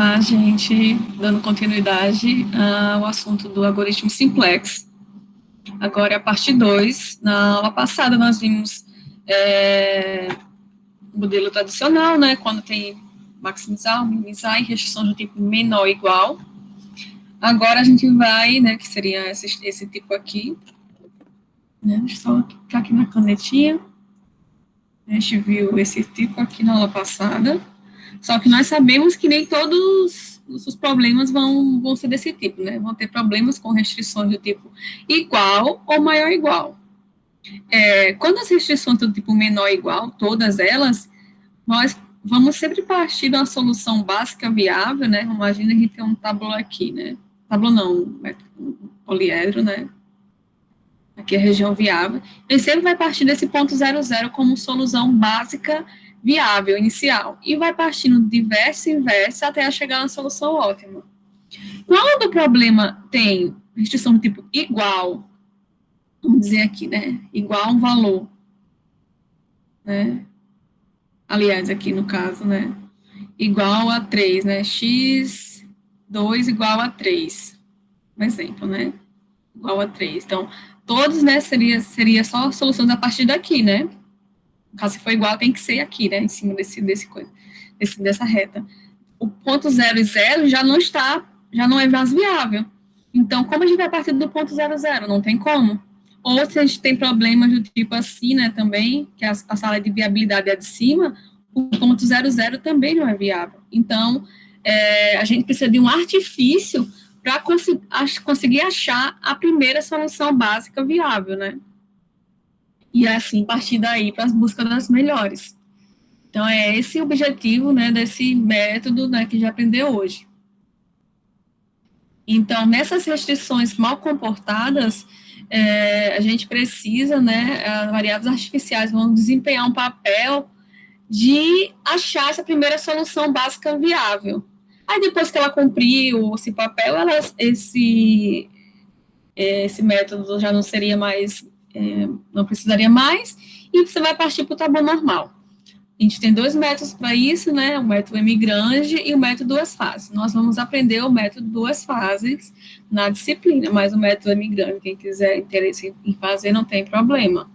Olá, gente, dando continuidade ao assunto do algoritmo simplex. Agora é a parte 2. Na aula passada nós vimos o modelo tradicional, né, quando tem maximizar, minimizar e restrição do tipo menor ou igual. Agora a gente vai, né, que seria esse tipo aqui, né, deixa eu só clicar aqui na canetinha. A gente viu esse tipo aqui na aula passada, só que nós sabemos que nem todos os problemas vão ser desse tipo, né? Vão ter problemas com restrições do tipo igual ou maior ou igual. Quando as restrições do tipo menor ou igual, todas elas, nós vamos sempre partir de uma solução básica viável, né? Imagina que a gente tem um tábulo aqui, né? Tábulo não, um poliedro, né? Aqui é a região viável. Ele sempre vai partir desse ponto 0,0 como solução básica viável, inicial, e vai partindo de verso em verso até chegar na solução ótima. Quando o problema tem restrição do tipo igual, vamos dizer aqui, né, igual a um valor, né, aliás, aqui no caso, né, igual a 3, né, x2 igual a 3, um exemplo, né, igual a 3. Então, todos, né, seria só soluções a partir daqui, né, caso se for igual, tem que ser aqui, né, em cima dessa reta. O ponto 0 e 0 já não é mais viável. Então, como a gente vai partir do ponto 0, 0? Não tem como. Ou se a gente tem problemas do tipo assim, né, também, que a sala de viabilidade é de cima, o ponto 0, 0 também não é viável. Então, a gente precisa de um artifício para conseguir achar a primeira solução básica viável, né? E assim, partir daí para as buscas das melhores. Então, é esse o objetivo, né, desse método, né, que já aprendeu hoje. Então, nessas restrições mal comportadas, a gente precisa, né, as variáveis artificiais vão desempenhar um papel de achar essa primeira solução básica viável. Aí, depois que ela cumpriu esse papel, esse método já não seria mais, não precisaria mais, e você vai partir para o tabu normal. A gente tem dois métodos para isso, né? O método M-Grande e o método duas fases. Nós vamos aprender o método duas fases na disciplina, mas o método M-Grande, quem quiser interesse em fazer, não tem problema.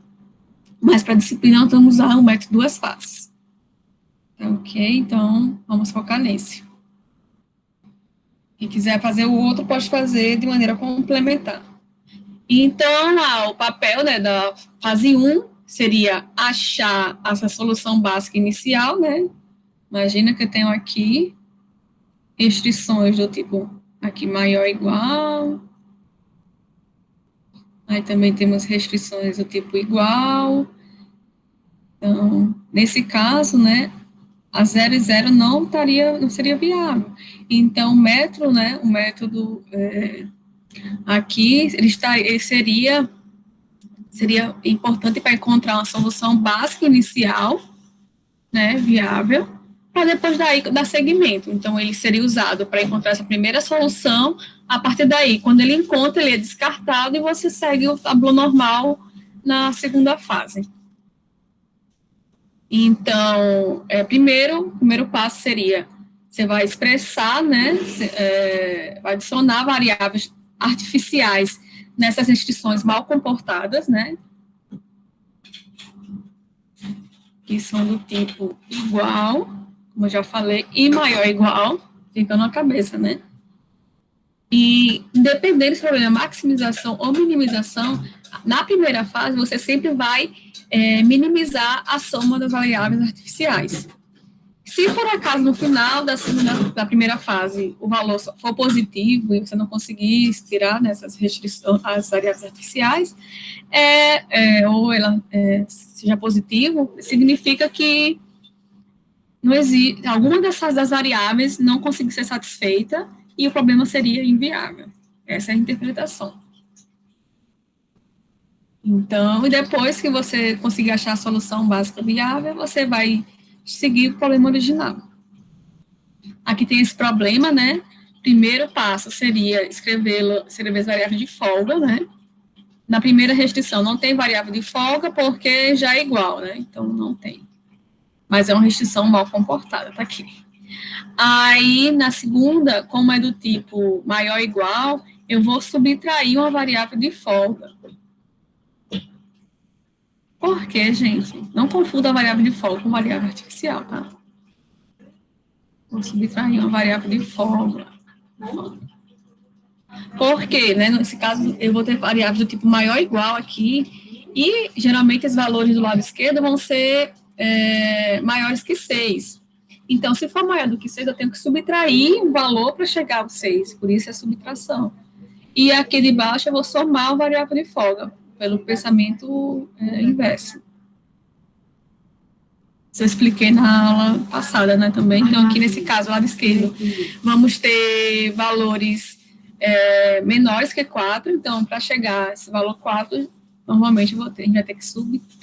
Mas para a disciplina, nós vamos usar o método duas fases. Ok? Então, vamos focar nesse. Quem quiser fazer o outro, pode fazer de maneira complementar. Então, o papel, né, da fase 1 seria achar essa solução básica inicial, né? Imagina que eu tenho aqui restrições do tipo aqui maior ou igual. Aí também temos restrições do tipo igual. Então, nesse caso, né, a 0 e 0 não seria viável. Então, o método aqui, ele seria importante para encontrar uma solução básica inicial, né, viável, para depois daí dar seguimento. Então, ele seria usado para encontrar essa primeira solução. A partir daí, quando ele encontra, ele é descartado e você segue o tabu normal na segunda fase. Então, o primeiro passo seria, você vai expressar, né, vai adicionar variáveis artificiais nessas restrições mal comportadas, né, que são do tipo igual, como eu já falei, e maior ou igual, fica na cabeça, né? E, independente se o problema é maximização ou minimização, na primeira fase, você sempre vai minimizar a soma das variáveis artificiais. Se, por acaso, no final da primeira fase, o valor for positivo e você não conseguir tirar nessas restrições, as variáveis artificiais, ou ela seja positivo, significa que não existe, alguma das variáveis não conseguiu ser satisfeita e o problema seria inviável. Essa é a interpretação. Então, e depois que você conseguir achar a solução básica viável, você vai seguir o problema original. Aqui tem esse problema, né? Primeiro passo seria escrever as variáveis de folga, né? Na primeira restrição não tem variável de folga porque já é igual, né? Então, não tem. Mas é uma restrição mal comportada, tá aqui. Aí, na segunda, como é do tipo maior ou igual, eu vou subtrair uma variável de folga. Por quê, gente? Não confunda a variável de folga com variável artificial, tá? Vou subtrair uma variável de folga. Por quê, né? Nesse caso, eu vou ter variável do tipo maior ou igual aqui, e geralmente os valores do lado esquerdo vão ser maiores que 6. Então, se for maior do que 6, eu tenho que subtrair um valor para chegar ao 6, por isso é subtração. E aqui de baixo eu vou somar a variável de folga, pelo pensamento inverso. Isso eu expliquei na aula passada, né, também. Então, aqui nesse caso, lado esquerdo, vamos ter valores menores que 4. Então, para chegar a esse valor 4, normalmente a gente vai ter que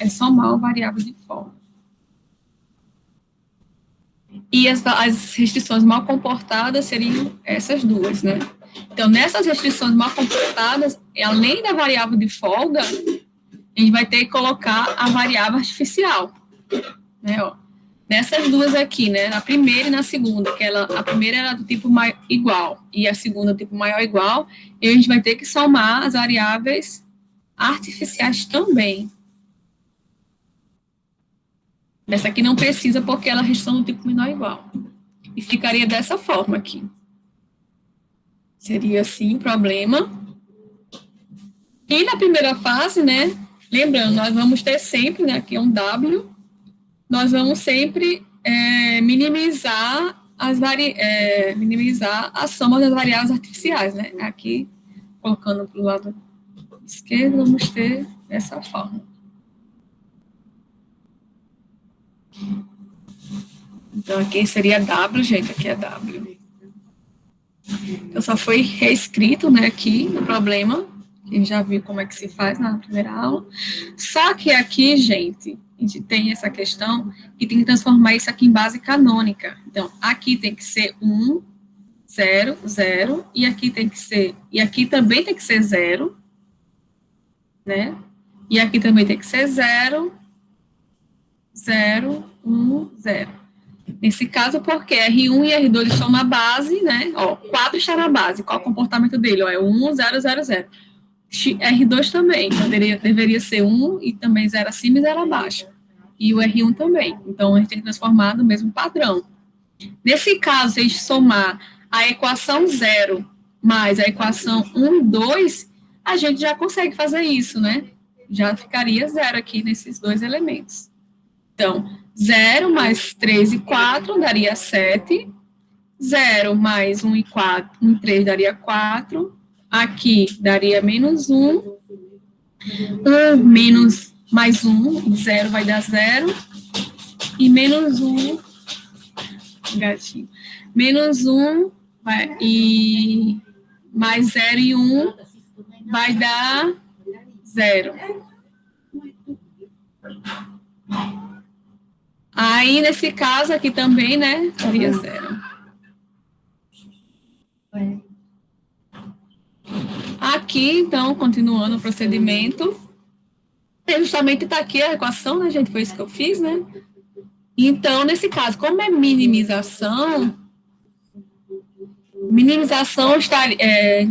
somar a variável de folga. E as restrições mal comportadas seriam essas duas, né? Então, nessas restrições mal comportadas, além da variável de folga, a gente vai ter que colocar a variável artificial, né? Ó, nessas duas aqui, né? Na primeira e na segunda, que a primeira era do tipo igual e a segunda do tipo maior ou igual, e a gente vai ter que somar as variáveis artificiais também. Essa aqui não precisa porque ela é restrição do tipo menor ou igual. E ficaria dessa forma aqui. Seria assim o problema. E na primeira fase, né? Lembrando, nós vamos ter sempre, né? Aqui é um W, nós vamos sempre minimizar a soma das variáveis artificiais, né? Aqui, colocando para o lado esquerdo, vamos ter dessa forma. Então, aqui seria W, gente, aqui é W. Então, só foi reescrito, né, aqui, o problema. A gente já viu como é que se faz na primeira aula. Só que aqui, gente, a gente tem essa questão que tem que transformar isso aqui em base canônica. Então, aqui tem que ser 1, 0, 0, e aqui tem que ser, e aqui também tem que ser 0, né? E aqui também tem que ser 0, 0, 1, 0. Nesse caso, porque R1 e R2 estão na base, né? Ó, 4 está na base. Qual é o comportamento dele? Ó, é 1, 0, 0, 0. R2 também, então deveria ser 1 e também 0 acima e 0 abaixo. E o R1 também. Então, a gente tem que transformar no mesmo padrão. Nesse caso, se a gente somar a equação 0 mais a equação 1 e 2, a gente já consegue fazer isso, né? Já ficaria 0 aqui nesses dois elementos. Então, 0 mais 3 e 4 daria 7. 0 mais 1 e 4, 1 e 3 daria 4. Aqui daria menos 1. 1 menos mais 1, 0 vai dar 0. E menos 1, gatinho. Menos 1 e mais 0 e 1 vai dar 0. Aí, nesse caso aqui também, né, daria 0. Aqui, então, continuando o procedimento, justamente está aqui a equação, né, gente? Foi isso que eu fiz, né? Então, nesse caso, como é minimização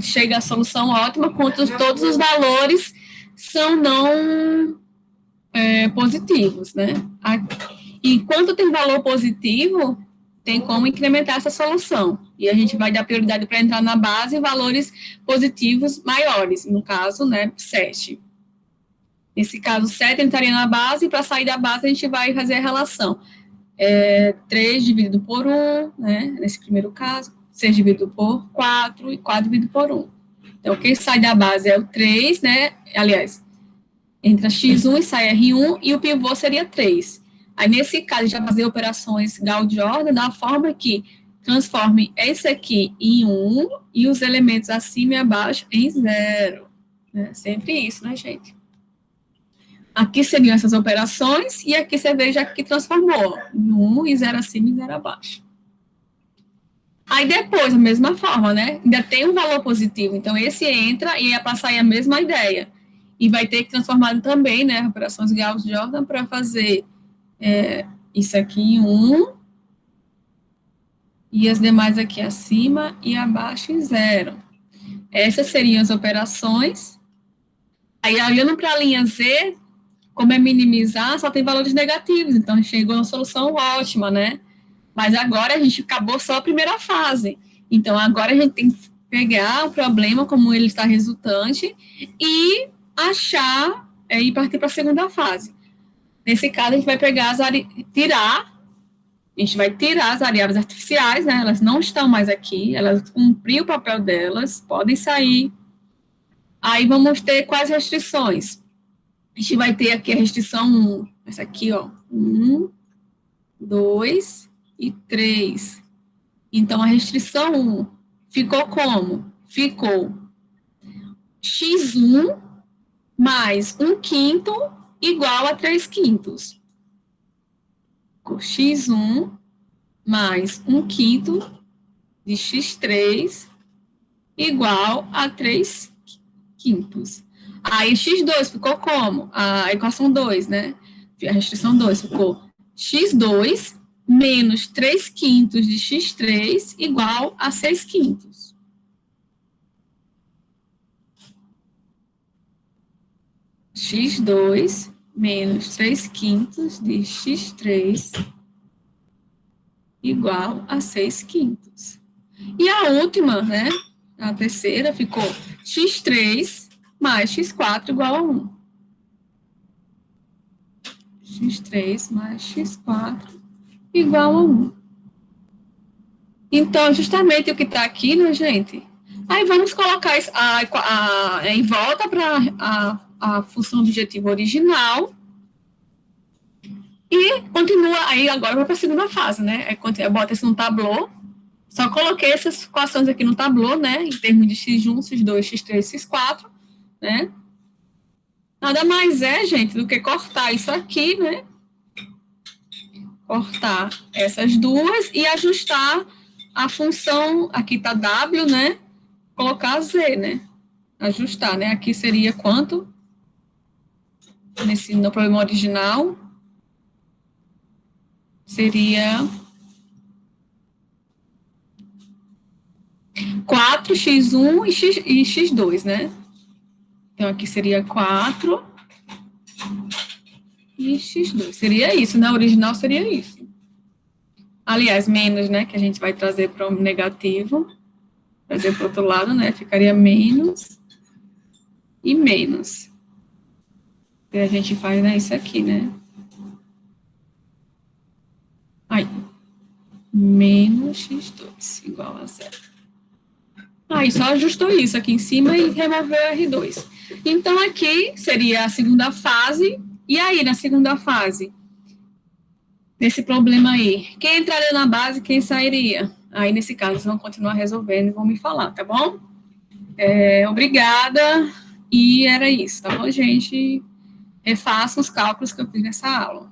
chega à solução ótima quando todos os valores são não positivos, né? E quando tem valor positivo, tem como incrementar essa solução. E a gente vai dar prioridade para entrar na base valores positivos maiores, no caso, né, 7. Nesse caso, 7 entraria na base, e para sair da base a gente vai fazer a relação. 3 dividido por 1, né, nesse primeiro caso, 6 dividido por 4 e 4 dividido por 1. Então, quem sai da base é o 3, né, aliás, entra x1 e sai r1, e o pivô seria 3. Aí, nesse caso, a gente vai fazer operações Gauss-Jordan da forma que transforme esse aqui em 1 e os elementos acima e abaixo em 0. Né? Sempre isso, né, gente? Aqui seriam essas operações, e aqui você veja que transformou em 1 e 0 acima e 0 abaixo. Aí depois, a mesma forma, né? Ainda tem um valor positivo, então esse entra e ia passar aí a mesma ideia. E vai ter que transformar também, né, operações Gauss-Jordan para fazer isso aqui em 1 E as demais aqui acima e abaixo em zero. Essas seriam as operações. Aí, olhando para a linha Z, como é minimizar, só tem valores negativos. Então, chegou a uma solução ótima, né? Mas agora a gente acabou só a primeira fase. Então, agora a gente tem que pegar o problema como ele está resultante e achar e partir para a segunda fase. Nesse caso, a gente vai pegar a gente vai tirar as variáveis artificiais, né? Elas não estão mais aqui, elas cumpriram o papel delas, podem sair. Aí vamos ter quais restrições? A gente vai ter aqui a restrição 1, essa aqui, ó, 1, 2 e 3. Então, a restrição 1 ficou como? Ficou x1 mais 1/5 igual a 3/5. Ficou x1 mais 1/5 de x3 igual a 3/5. Aí, x2 ficou como? A equação 2, né? A restrição 2 ficou x2 menos 3/5 de x3 igual a 6/5. x2 menos 3/5 de x3 igual a 6/5. E a última, né, a terceira, ficou x3 mais x4 igual a 1. x3 mais x4 igual a 1. Então, justamente o que está aqui, né, gente? Aí vamos colocar em volta para a função objetivo original e continua, aí agora vai para a segunda fase, né? Eu boto isso no tablô, só coloquei essas equações aqui no tablô, né? Em termos de x1, x2, x3, x4, né? Nada mais é, gente, do que cortar isso aqui, né? Cortar essas duas e ajustar a função, aqui está W, né? Colocar Z, né? Ajustar, né? Aqui seria quanto? No problema original, seria 4x1 e x2, né? Então, aqui seria 4 e x2. Seria isso, né? O original seria isso. Aliás, menos, né? Que a gente vai trazer para o negativo. Trazer para o outro lado, né? Ficaria menos e menos. E a gente faz, né, isso aqui, né? Aí. Menos x2 igual a 0. Aí só ajustou isso aqui em cima e removeu R2. Então, aqui seria a segunda fase. E aí, na segunda fase, nesse problema aí, quem entraria na base, quem sairia? Aí, nesse caso, vocês vão continuar resolvendo e vão me falar, tá bom? Obrigada. E era isso, tá bom, gente? Refaçam os cálculos que eu fiz nessa aula.